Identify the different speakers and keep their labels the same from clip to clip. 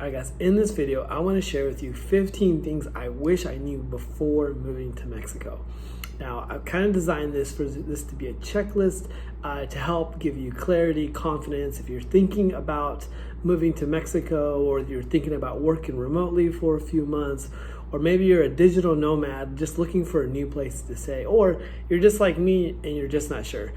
Speaker 1: Alright guys, in this video, I want to share with you 15 things I wish I knew before moving to Mexico. Now, I've kind of designed this for this to be a checklist to help give you clarity, confidence. If you're thinking about moving to Mexico, or you're thinking about working remotely for a few months, or maybe you're a digital nomad just looking for a new place to stay, or you're just like me and you're just not sure.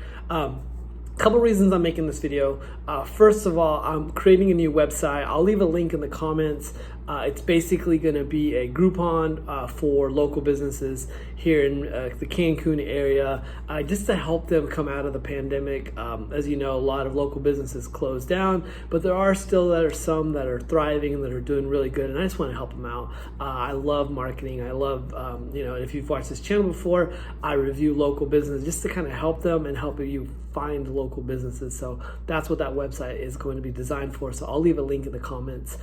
Speaker 1: Couple reasons I'm making this video. First of all, I'm creating a new website. I'll leave a link in the comments. It's basically going to be a Groupon for local businesses here in the Cancun area, just to help them come out of the pandemic. As you know, a lot of local businesses closed down, but there are still some that are thriving and that are doing really good, and I just want to help them out. I love marketing. I love, if you've watched this channel before, I review local businesses just to kind of help them and help you find local businesses. So that's what that website is going to be designed for. So I'll leave a link in the comments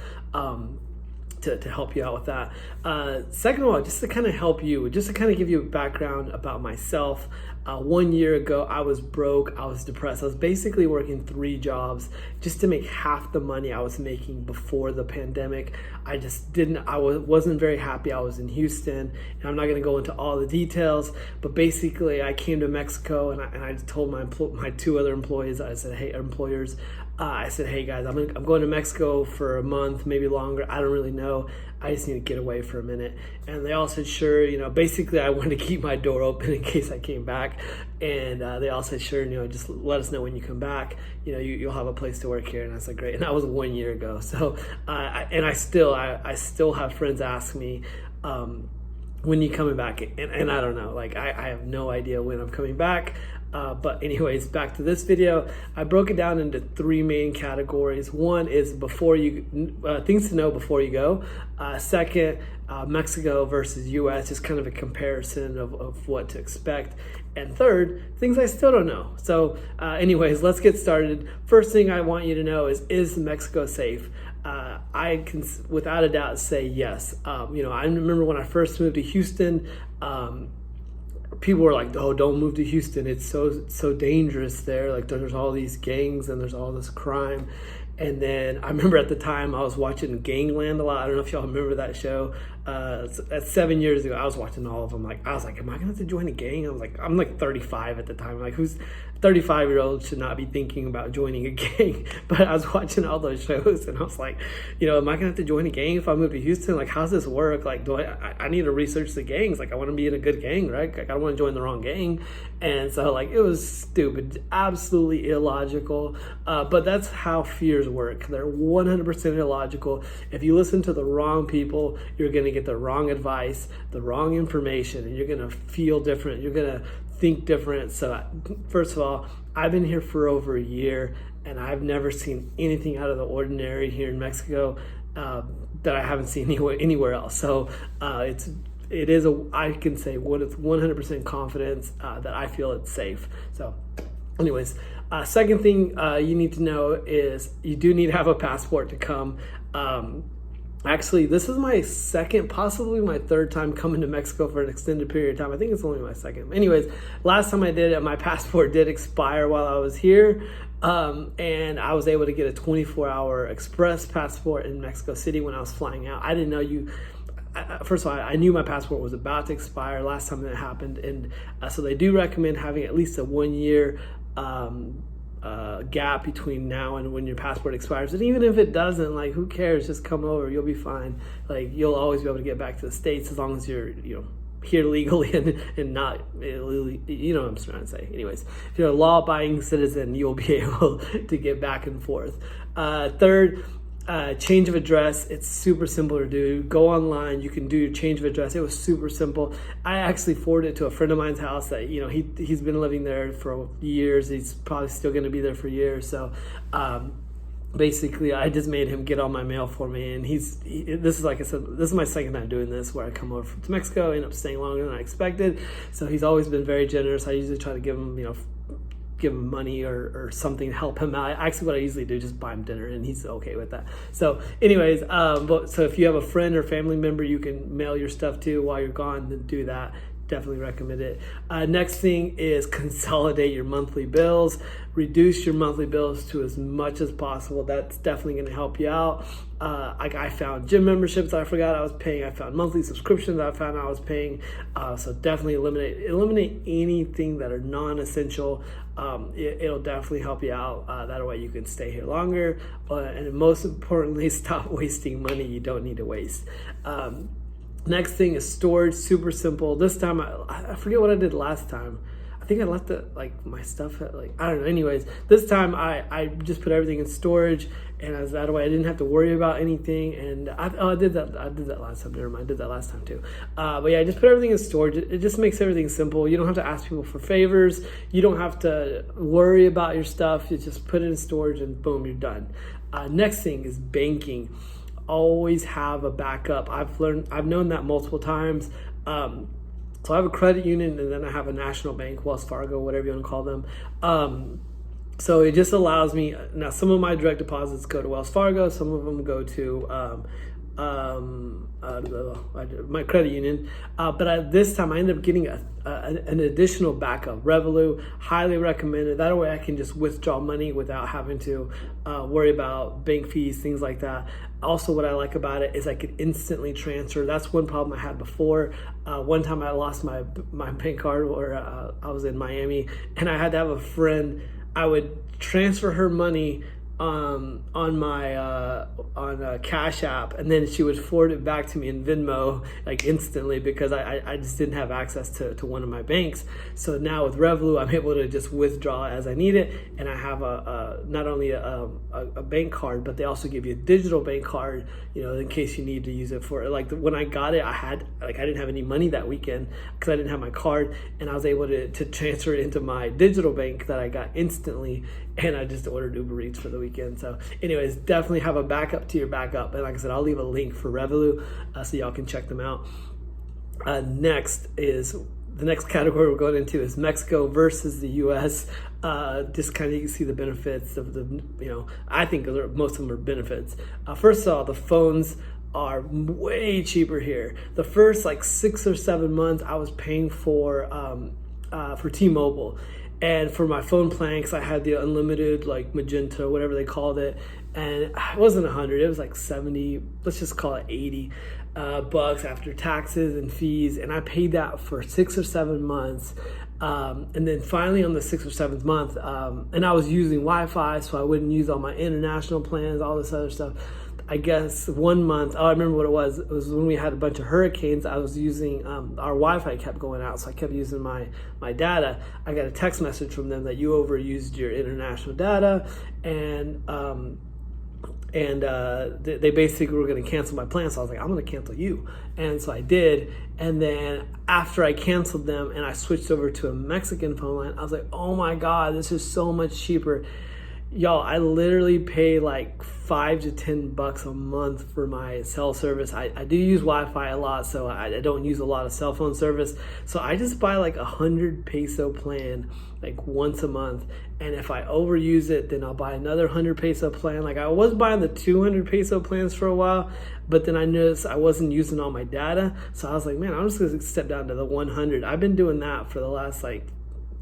Speaker 1: to help you out with that. Second of all, just to kind of help you, just to kind of give you a background about myself. 1 year ago, I was broke, I was depressed. I was basically working 3 jobs just to make half the money I was making before the pandemic. I wasn't very happy. I was in Houston, and I'm not gonna go into all the details, but basically I came to Mexico and I told my 2 other employees, I said, hey, hey guys, I'm going to Mexico for a month, maybe longer. I don't really know. I just need to get away for a minute. And they all said, sure. Basically I wanted to keep my door open in case I came back. And they all said, sure, just let us know when you come back. You'll have a place to work here. And I said, great. And that was 1 year ago. So, I still have friends ask me, when you coming back? And I don't know, I have no idea when I'm coming back. But anyways, back to this video. I broke it down into 3 main categories. One is things to know before you go. Second, Mexico versus US, just kind of a comparison of what to expect. And third, things I still don't know. So anyways, let's get started. First thing I want you to know is Mexico safe? I can without a doubt say yes. I remember when I first moved to Houston, people were like, oh, don't move to Houston. It's so dangerous there. There's all these gangs and there's all this crime. And then I remember at the time I was watching Gangland a lot. I don't know if y'all remember that show. That's 7 years ago. I was watching all of them. I was like, am I going to have to join a gang? I'm like 35 at the time. Who's 35-year-old should not be thinking about joining a gang. But I was watching all those shows and I was like, am I going to have to join a gang if I move to Houston? How's this work? Do I need to research the gangs? I want to be in a good gang, right? I don't want to join the wrong gang. And so it was stupid, absolutely illogical. But that's how fears work. They're 100% illogical. If you listen to the wrong people, you're going to get the wrong advice, the wrong information, and you're going to feel different. You're going to think different. So first of all, I've been here for over a year and I've never seen anything out of the ordinary here in Mexico that I haven't seen anywhere else. So I can say with 100% confidence that I feel it's safe. So anyways, second thing you need to know is you do need to have a passport to come. Actually, this is my second, possibly my third time coming to Mexico for an extended period of time. I think it's only my second. Anyways, last time I did it, my passport did expire while I was here. And I was able to get a 24-hour express passport in Mexico City when I was flying out. I didn't know first of all, I knew my passport was about to expire last time that happened. And so they do recommend having at least a 1 year gap between now and when your passport expires. And even if it doesn't, who cares? Just come over, you'll be fine. You'll always be able to get back to the States as long as you're here legally and not illegally. You know what I'm trying to say. Anyways, if you're a law-abiding citizen, you'll be able to get back and forth. Third, change of address. It's super simple to do. Go online, you can do your change of address. It was super simple. I actually forwarded it to a friend of mine's house that he's been living there for years. He's probably still going to be there for years. So basically I just made him get all my mail for me, and this is, like I said, this is my second time doing this, where I come over to Mexico, end up staying longer than I expected. So he's always been very generous. I usually try to give him money or something to help him out. Actually, what I usually do is just buy him dinner, and he's okay with that. So anyways, so if you have a friend or family member you can mail your stuff to while you're gone, then do that. definitely recommend it. Next thing is consolidate your monthly bills. Reduce your monthly bills to as much as possible. That's definitely going to help you out. Like I found gym memberships I forgot I was paying. I found monthly subscriptions I found I was paying. So definitely eliminate anything that are non-essential. It'll definitely help you out. That way you can stay here longer. And most importantly, stop wasting money you don't need to waste. Next thing is storage. Super simple. This time I forget what I did last time. I think I left my stuff at I don't know. Anyways, this time I just put everything in storage, and that way I didn't have to worry about anything. And I did that last time. Never mind, I did that last time too. But yeah, I just put everything in storage. It just makes everything simple. You don't have to ask people for favors. You don't have to worry about your stuff. You just put it in storage, and boom, you're done. Next thing is banking. Always have a backup. I've known that multiple times. So I have a credit union, and then I have a national bank, Wells Fargo, whatever you want to call them. So it just allows me, now some of my direct deposits go to Wells Fargo, some of them go to my credit union. But this time I ended up getting an additional backup. Revolut, highly recommended. That way I can just withdraw money without having to worry about bank fees, things like that. Also, what I like about it is I could instantly transfer. That's one problem I had before. One time I lost my bank card, or I was in Miami, and I had to have a friend. I would transfer her money on Cash App, and then she would forward it back to me in Venmo instantly, because I just didn't have access to one of my banks. So now with Revolut, I'm able to just withdraw as I need it, and I have not only a bank card, but they also give you a digital bank card, in case you need to use it for when I got it, I didn't have any money that weekend because I didn't have my card, and I was able to transfer it into my digital bank that I got instantly, and I just ordered Uber Eats for the weekend. So anyways, definitely have a backup to your backup. And like I said, I'll leave a link for Revolut so y'all can check them out. Next is the next category we're going into is Mexico versus the US. Just kind of you can see the benefits of I think most of them are benefits. First of all, the phones are way cheaper here. The first 6 or 7 months I was paying for T-Mobile. And for my phone plan, because I had the unlimited, Magenta, whatever they called it, and it wasn't 100, it was 70, let's just call it 80 bucks after taxes and fees, and I paid that for 6 or 7 months. And then finally on the 6th or 7th month, and I was using Wi-Fi, so I wouldn't use all my international plans, all this other stuff. I guess 1 month, I remember what it was when we had a bunch of hurricanes. I was using, our Wi-Fi kept going out, so I kept using my data. I got a text message from them that you overused your international data, and they basically were going to cancel my plan. So I was like, I'm going to cancel you. And so I did. And then after I canceled them and I switched over to a Mexican phone line, I was like, oh my God, this is so much cheaper. Y'all, I literally pay $5 to $10 a month for my cell service. I do use Wi-Fi a lot, so I don't use a lot of cell phone service. So I just buy 100 peso plan once a month. And if I overuse it, then I'll buy another 100 peso plan. I was buying the 200 peso plans for a while, but then I noticed I wasn't using all my data. So I was like, man, I'm just gonna step down to the 100. I've been doing that for the last 4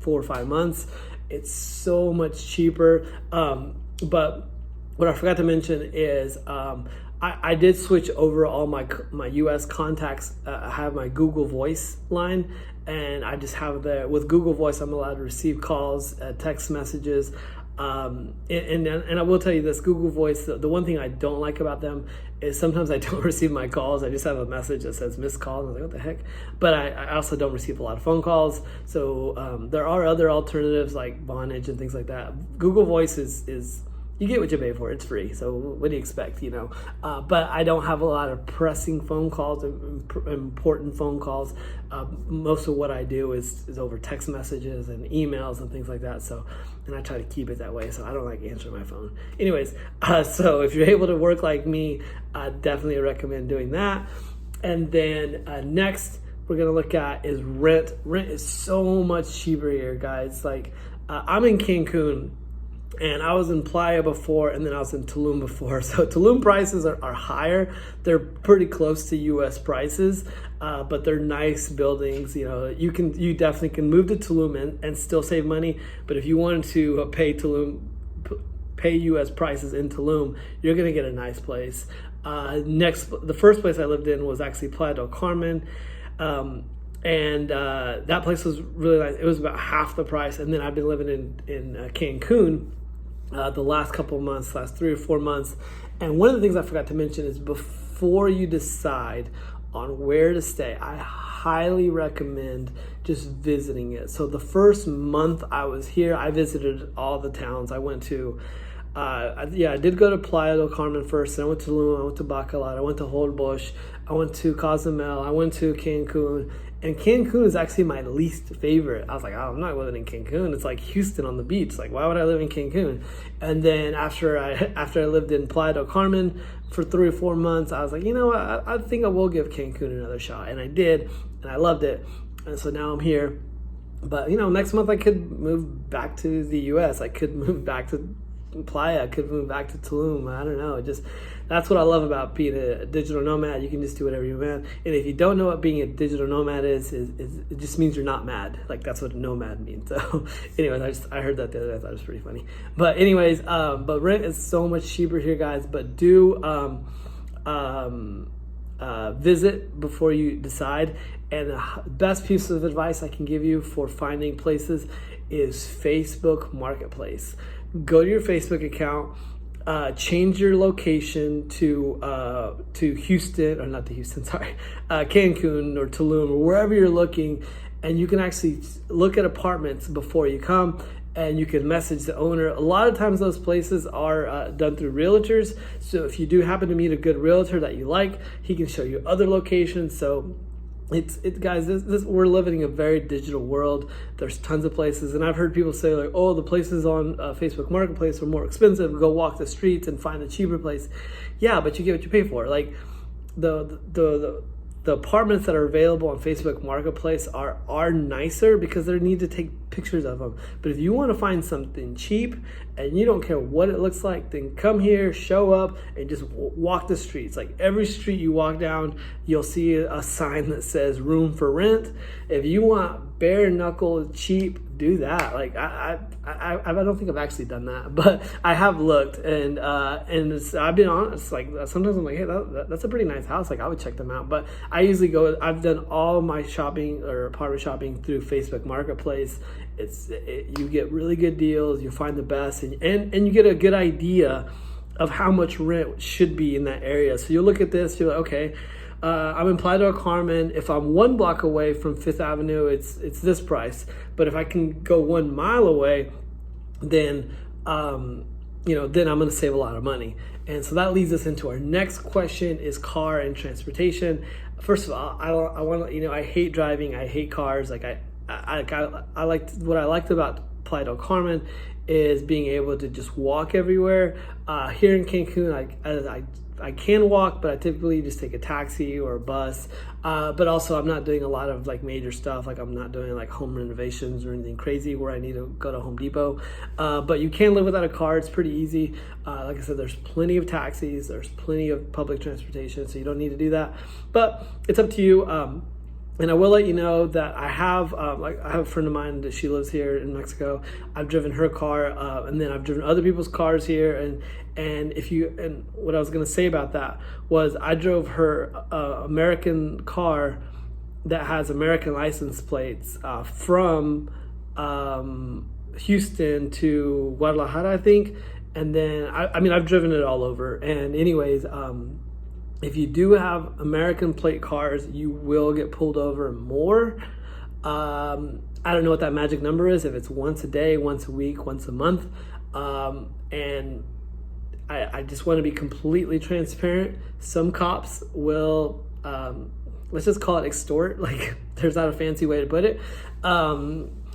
Speaker 1: or 5 months. It's so much cheaper. But what I forgot to mention is I did switch over all my US contacts. I have my Google Voice line, and I just have with Google Voice, I'm allowed to receive calls, text messages. And I will tell you this, Google Voice, the one thing I don't like about them is sometimes I don't receive my calls. I just have a message that says missed call, and I was like, what the heck? But I also don't receive a lot of phone calls. So there are other alternatives like Vonage and things like that. Google Voice is you get what you pay for. It's free. So what do you expect, But I don't have a lot of pressing phone calls, important phone calls. Most of what I do is over text messages and emails and things like that. So, and I try to keep it that way. So I don't like answering my phone. Anyways, so if you're able to work like me, I definitely recommend doing that. And then next we're going to look at is rent. Rent is so much cheaper here, guys. I'm in Cancun. And I was in Playa before, and then I was in Tulum before. So Tulum prices are higher. They're pretty close to U.S. prices, but they're nice buildings. You know, you definitely can move to Tulum and still save money. But if you wanted to pay U.S. prices in Tulum, you're gonna get a nice place. The first place I lived in was actually Playa del Carmen. And that place was really nice. It was about half the price. And then I've been living in Cancun the last couple of months, last 3 or 4 months. And one of the things I forgot to mention is before you decide on where to stay, I highly recommend just visiting it. So the first month I was here, I visited all the towns. I went to I did go to Playa del Carmen first, and I went to Tulum, I went to Bacalar, I went to Holbox, I went to Cozumel, I went to Cancun, and Cancun is actually my least favorite. I was like, oh, I'm not living in Cancun. It's like Houston on the beach. Like, why would I live in Cancun? And then after I lived in Playa del Carmen for 3 or 4 months, I was like, you know what? I think I will give Cancun another shot, and I did, and I loved it. And so now I'm here. But you know, next month I could move back to the U.S. I could move back to Playa, I could move back to Tulum. I don't know. That's what I love about being a digital nomad. You can just do whatever you want. And if you don't know what being a digital nomad is it just means you're not mad. Like, that's what nomad means. So anyways, I heard that the other day. I thought it was pretty funny. But anyways, but rent is so much cheaper here, guys. But do visit before you decide. And the best piece of advice I can give you for finding places is Facebook Marketplace. Go to your Facebook account, change your location to Houston, or not to Houston, sorry, Cancun or Tulum or wherever you're looking, and you can actually look at apartments before you come, and you can message the owner. A lot of times those places are done through realtors, so if you do happen to meet a good realtor that you like, he can show you other locations. So guys, we're living in a very digital world. There's tons of places, and I've heard people say like, oh, the places on Facebook Marketplace are more expensive. Go walk the streets and find a cheaper place. Yeah, but you get what you pay for. Like the apartments that are available on Facebook Marketplace are nicer because they need to take pictures of them. But if you want to find something cheap and you don't care what it looks like, then come here, show up, and just walk the streets. Like, every street you walk down, you'll see a sign that says room for rent. If you want bare knuckle cheap, do that. Like, I don't think I've actually done that, but I have looked, and I've been honest. Like, sometimes I'm like, hey, that's a pretty nice house. Like, I would check them out. But I usually I've done all my shopping or apartment shopping through Facebook Marketplace. You get really good deals. You find the best, and you get a good idea of how much rent should be in that area. So you look at this, you're like, okay, I'm in Playa del Carmen. If I'm 1 block away from 5th Avenue, it's this price. But if I can go 1 mile away, then then I'm going to save a lot of money. And so that leads us into our next question: is car and transportation. First of all, I want to, I hate driving. I hate cars. Like, I liked what I liked about Playa del Carmen is being able to just walk everywhere. Here in Cancun, I can walk, but I typically just take a taxi or a bus. But also, I'm not doing a lot of like major stuff. Like, I'm not doing like home renovations or anything crazy where I need to go to Home Depot. But you can live without a car. It's pretty easy. Like I said, there's plenty of taxis. There's plenty of public transportation, so you don't need to do that. But it's up to you. And I will let you know that I have a friend of mine that she lives here in Mexico. I've driven her car, and then I've driven other people's cars here. And what I was going to say about that was I drove her American car that has American license plates from Houston to Guadalajara, I think. And then I've driven it all over. And anyways, if you do have American plate cars, you will get pulled over more. I don't know what that magic number is, if it's once a day, once a week, once a month. And I just want to be completely transparent. Some cops will, let's just call it extort. Like, there's not a fancy way to put it.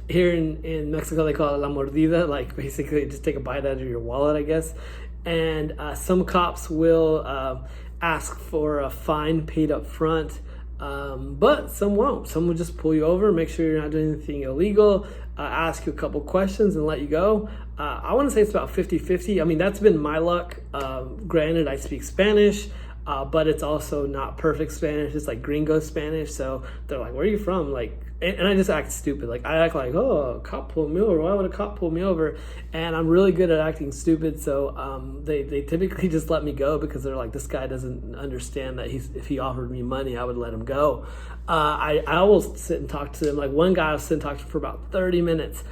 Speaker 1: Here in Mexico, they call it la mordida, like basically just take a bite out of your wallet, I guess. And some cops will ask for a fine paid up front But some won't. Some will just pull you over, make sure you're not doing anything illegal, ask you a couple questions and let you go. I want to say it's about 50-50. I mean, that's been my luck. Granted, I speak Spanish, but it's also not perfect Spanish. It's like gringo Spanish. So they're like, where are you from? Like, and I just act stupid. Like, I act like, oh, a cop pulled me over. Why would a cop pull me over? And I'm really good at acting stupid. So they typically just let me go because they're like, this guy doesn't understand that if he offered me money, I would let him go. I will sit and talk to them. Like, one guy I was sitting and talking to for about 30 minutes.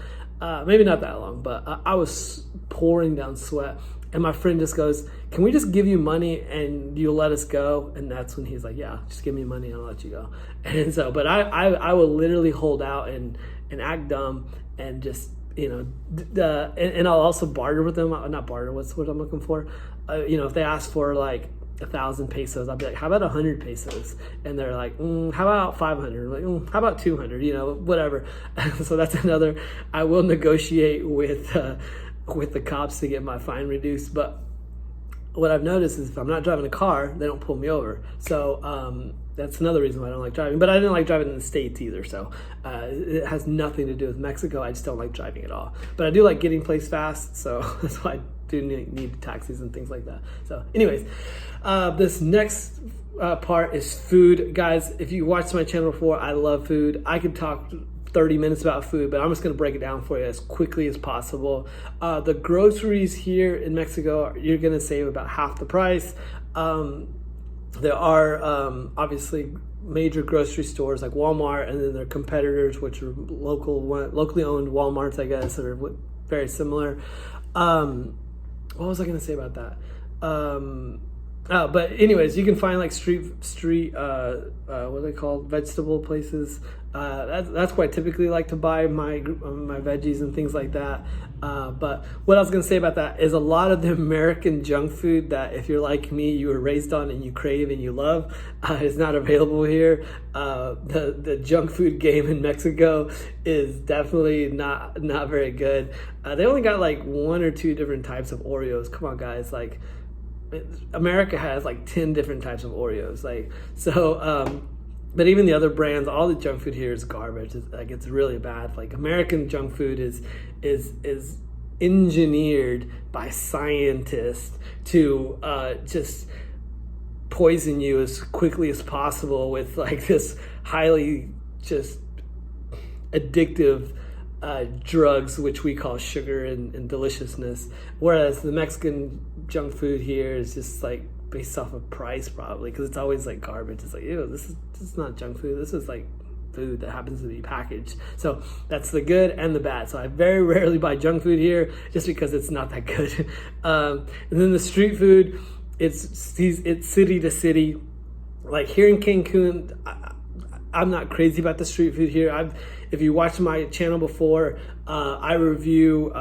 Speaker 1: Maybe not that long, but I was pouring down sweat. And my friend just goes, can we just give you money and you'll let us go? And that's when he's like, yeah, just give me money and I'll let you go. And so, but I will literally hold out and act dumb and just, and I'll also barter with them. Not barter, what's what I'm looking for? If they ask for like 1,000 pesos, I'll be like, how about 100 pesos? And they're like, how about 500? Like, how about 200? Whatever. So that's another, I will negotiate with the cops to get my fine reduced. But what I've noticed is if I'm not driving a car, they don't pull me over. So that's another reason why I don't like driving. But I didn't like driving in the States either. So it has nothing to do with Mexico. I just don't like driving at all. But I do like getting places fast. So that's why I do need taxis and things like that. So anyways, this next part is food. Guys, if you watched my channel before, I love food. I could talk 30 minutes about food, but I'm just going to break it down for you as quickly as possible. The groceries here in Mexico, you're going to save about half the price. There are obviously major grocery stores like Walmart, and then their competitors, which are locally owned Walmarts, I guess, that are very similar. What was I going to say about that? But anyways, you can find like street what are they called, vegetable places. That's where I typically like to buy my veggies and things like that. But what I was going to say about that is a lot of the American junk food that, if you're like me, you were raised on and you crave and you love, is not available here. The junk food game in Mexico is definitely not very good. They only got like 1 or 2 different types of Oreos. Come on, guys, like, America has like 10 different types of Oreos. Like, so, but even the other brands, all the junk food here is garbage. It's really bad. Like, American junk food is engineered by scientists to just poison you as quickly as possible with like this highly just addictive drugs, which we call sugar and deliciousness. Whereas the Mexican junk food here is just like based off of price, probably, because it's always like garbage. It's like, ew, this is not junk food. This is like food that happens to be packaged. So that's the good and the bad. So I very rarely buy junk food here just because it's not that good. And then the street food, it's city to city. Like here in Cancun, I'm not crazy about the street food here. If you watched my channel before, I review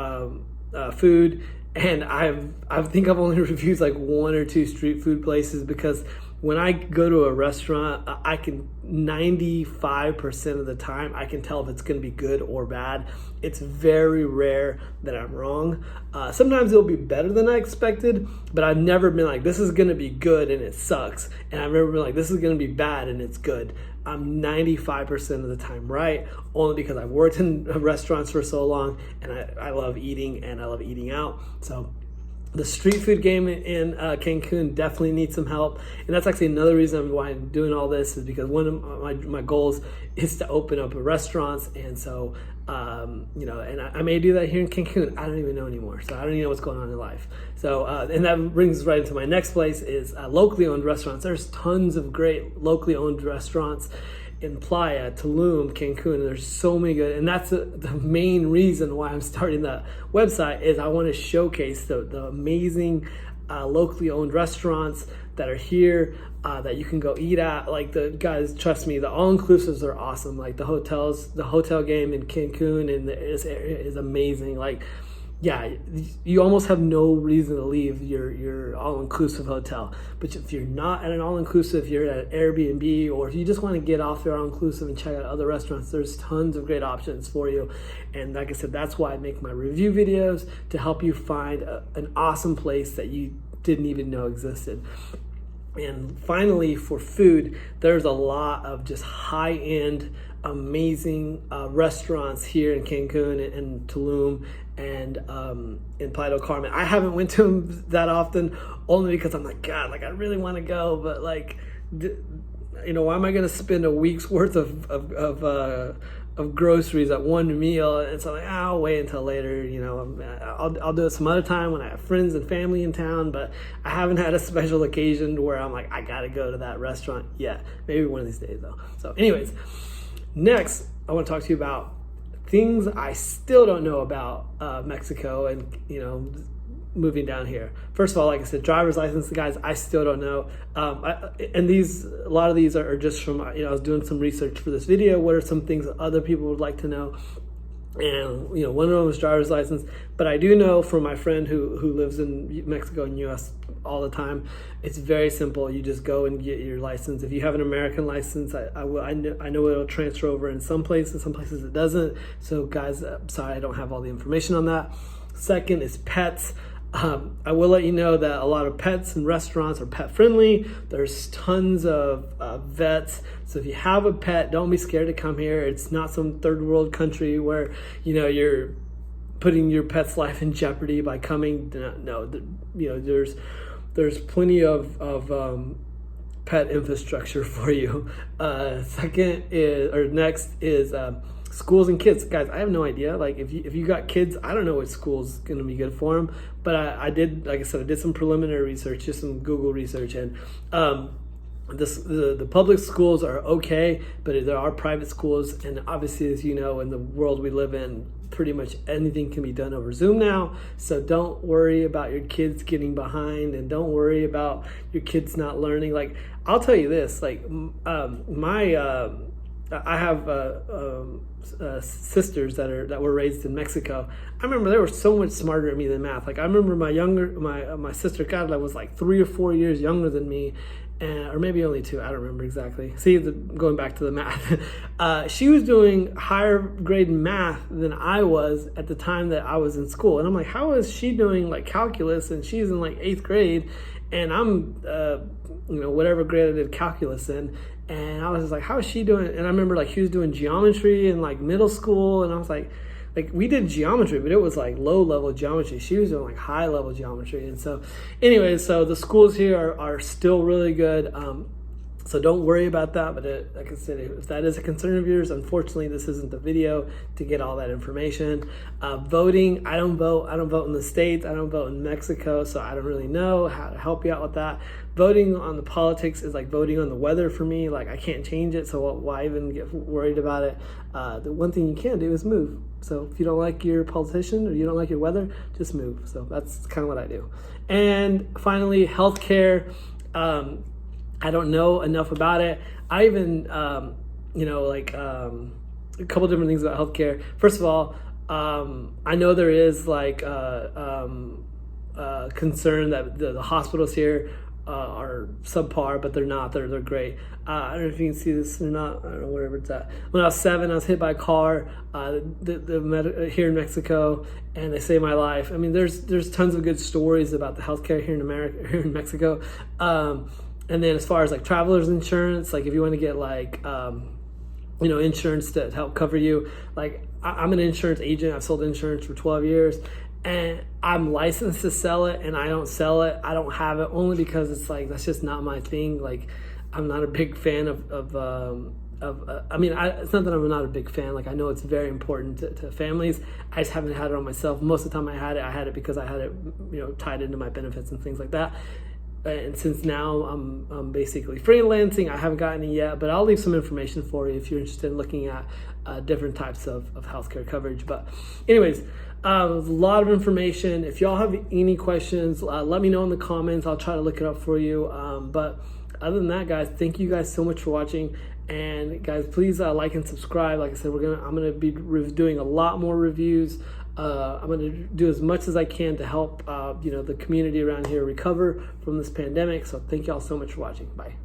Speaker 1: food, and I think I've only reviewed like 1 or 2 street food places, because when I go to a restaurant, I can 95% of the time I can tell if it's going to be good or bad. It's very rare that I'm wrong. Sometimes it'll be better than I expected, but I've never been like, this is going to be good and it sucks. And I've never been like, this is going to be bad and it's good. I'm 95% of the time right, only because I've worked in restaurants for so long, and I love eating and I love eating out. So the street food game in Cancun definitely needs some help. And that's actually another reason why I'm doing all this, is because one of my goals is to open up restaurants. And so, and I may do that here in Cancun. I don't even know anymore. So I don't even know what's going on in life. So, and that brings right into my next place, is locally owned restaurants. There's tons of great locally owned restaurants in Playa, Tulum, Cancun. There's so many good, and that's the main reason why I'm starting the website, is I want to showcase the amazing locally owned restaurants that are here, that you can go eat at. Like, the guys, trust me, the all-inclusives are awesome. Like the hotel game in Cancun and this area is amazing. Like, yeah, you almost have no reason to leave your all-inclusive hotel. But if you're not at an all-inclusive, you're at an Airbnb, or if you just want to get off your all-inclusive and check out other restaurants, there's tons of great options for you. And like I said, that's why I make my review videos, to help you find an awesome place that you didn't even know existed. And finally, for food, there's a lot of just high-end, amazing restaurants here in Cancun and Tulum and in Playa del Carmen. I haven't went to them that often, only because I'm like, God, like I really want to go, but like, why am I going to spend a week's worth of groceries at one meal? And so I'm like, I'll wait until later. I'll do it some other time when I have friends and family in town. But I haven't had a special occasion where I'm like, I gotta go to that restaurant yet. Maybe one of these days though. So, anyways, next I want to talk to you about things I still don't know about Mexico and moving down here. First of all, like I said, driver's license, guys, I still don't know. A lot of these are just from, I was doing some research for this video. What are some things that other people would like to know? And, one of them was driver's license. But I do know from my friend who lives in Mexico and US all the time, it's very simple. You just go and get your license. If you have an American license, I know it'll transfer over in some places it doesn't. So guys, sorry, I don't have all the information on that. Second is pets. I will let you know that a lot of pets and restaurants are pet friendly. There's tons of vets. So if you have a pet, don't be scared to come here. It's not some third world country where, you're putting your pet's life in jeopardy by coming. No, there's plenty of pet infrastructure for you. Next is schools and kids. Guys, I have no idea. Like if you got kids, I don't know what school's going to be good for them. But I did, like I said, I did some preliminary research, just some Google research, and the public schools are okay, but there are private schools, and obviously, as you know, in the world we live in, pretty much anything can be done over Zoom now. So don't worry about your kids getting behind, and don't worry about your kids not learning. Like, I'll tell you this, like I have sisters that were raised in Mexico. I remember they were so much smarter than me than math. Like I remember my sister, God, that was like 3 or 4 years younger than me, or maybe only 2. I don't remember exactly. See, going back to the math, she was doing higher grade math than I was at the time that I was in school, and I'm like, how is she doing like calculus and she's in like 8th grade, and I'm whatever grade I did calculus in. And I was just like, how is she doing? And I remember like she was doing geometry in like middle school, and I was like we did geometry, but it was like low level geometry. She was doing like high level geometry. And so anyways, so the schools here are still really good. So don't worry about that. But like I said, if that is a concern of yours, unfortunately, this isn't the video to get all that information. Voting, I don't vote. I don't vote in the States. I don't vote in Mexico. So I don't really know how to help you out with that. Voting on the politics is like voting on the weather for me. Like I can't change it. So why even get worried about it? The one thing you can do is move. So if you don't like your politician or you don't like your weather, just move. So that's kind of what I do. And finally, healthcare. I don't know enough about it. I even, a couple different things about healthcare. First of all, I know there is like concern that the hospitals here are subpar, but they're not. They're great. I don't know if you can see this or not. I don't know, wherever it's at. When I was 7, I was hit by a car here in Mexico, and they saved my life. I mean, there's tons of good stories about the healthcare here in Mexico. And then as far as like traveler's insurance, like if you want to get like, insurance to help cover you, like I'm an insurance agent. I've sold insurance for 12 years and I'm licensed to sell it, and I don't sell it. I don't have it only because it's like, that's just not my thing. Like I'm not a big fan it's not that I'm not a big fan. Like I know it's very important to families. I just haven't had it on myself. Most of the time I had it because I had it, tied into my benefits and things like that. And since now I'm basically freelancing, I haven't gotten it yet, but I'll leave some information for you if you're interested in looking at different types of healthcare coverage. But anyways, a lot of information. If y'all have any questions, let me know in the comments. I'll try to look it up for you. But other than that, guys, thank you guys so much for watching. And guys, please like and subscribe. Like I said, I'm gonna be doing a lot more reviews. I'm going to do as much as I can to help the community around here recover from this pandemic. So thank y'all so much for watching. Bye.